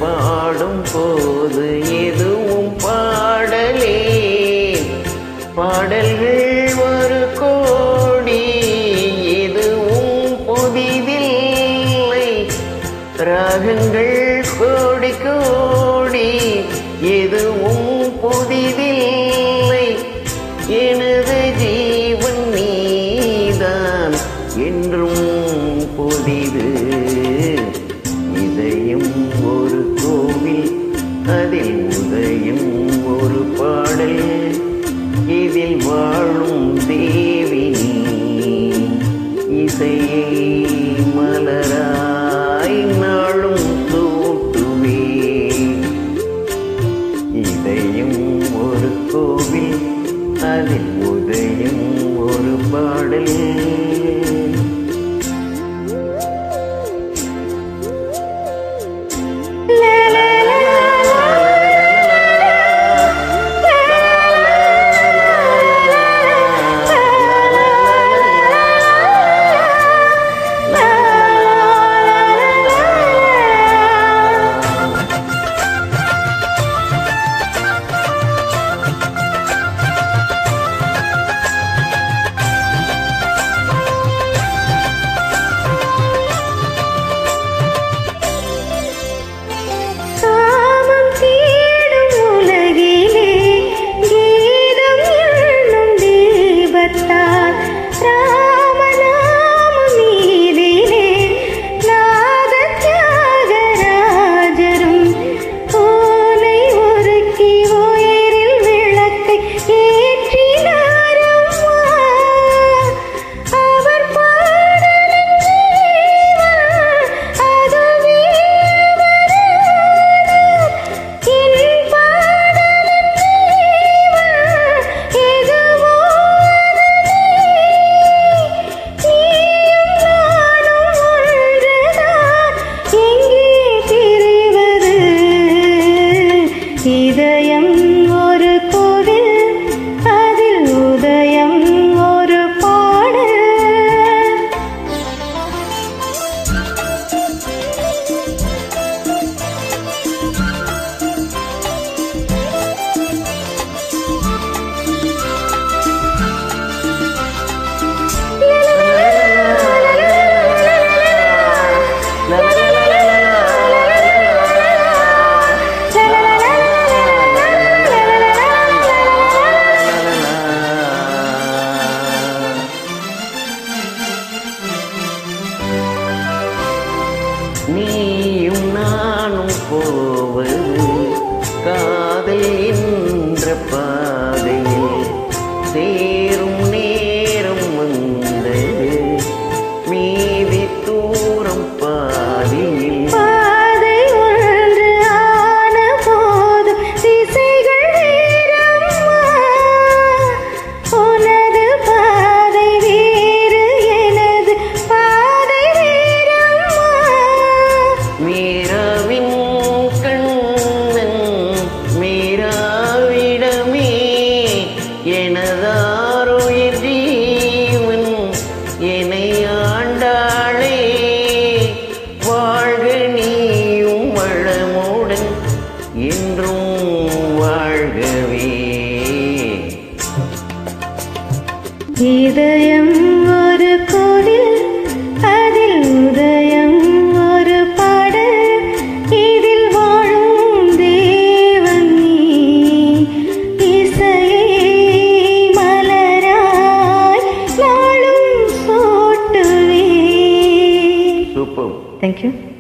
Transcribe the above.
பாடும் போது எதுவும் பாடலே. பாடல்கள் ஒரு கோடி, எதுவும் புதிதில்லை. ராகங்கள் கோடி கோடி, எதுவும் புதிதில்லை. எனது ஜீவன் நீதான் என்றும் புதிது. இதயம் ஒரு கோவில், அதில் உதயம் ஒரு பாடல். இதில் வாழும் தேவி நீ, இசையை மலராய் நாளும் சூட்டுவே. இதயம் ஒரு கோவில், அதில் உதயம் ஒரு பாடல். இதயம் ஒரு கோவில், அதில் உதயம் ஒரு பாடல். நீயும் நானும் போவது காதல் என்ற பாதையில் சேரும் நேரம் வந்தது. மீதி தூரம் பாதியில் பாதை ஒன்று ஆன போதும் திசைகள் வேறம்மா. உனது பாதை வேறு, எனது பாதை வேறம்மா. மீராவின் கண்ணன் மீராவிடமே எனதாருயிர் ஜீவன் என்னை ஆண்டாளே. வாழ்க நீயும் வளமுடன் என்றும் வாழ்கவே. இதயம் ஒரு கோவில், அதில் உதயம் ஒரு பாடல். இதில் வாழும் தேவன் நீ, இசையை மலராய் நாளும் சூட்டுவே. சூப்பர். Thank you.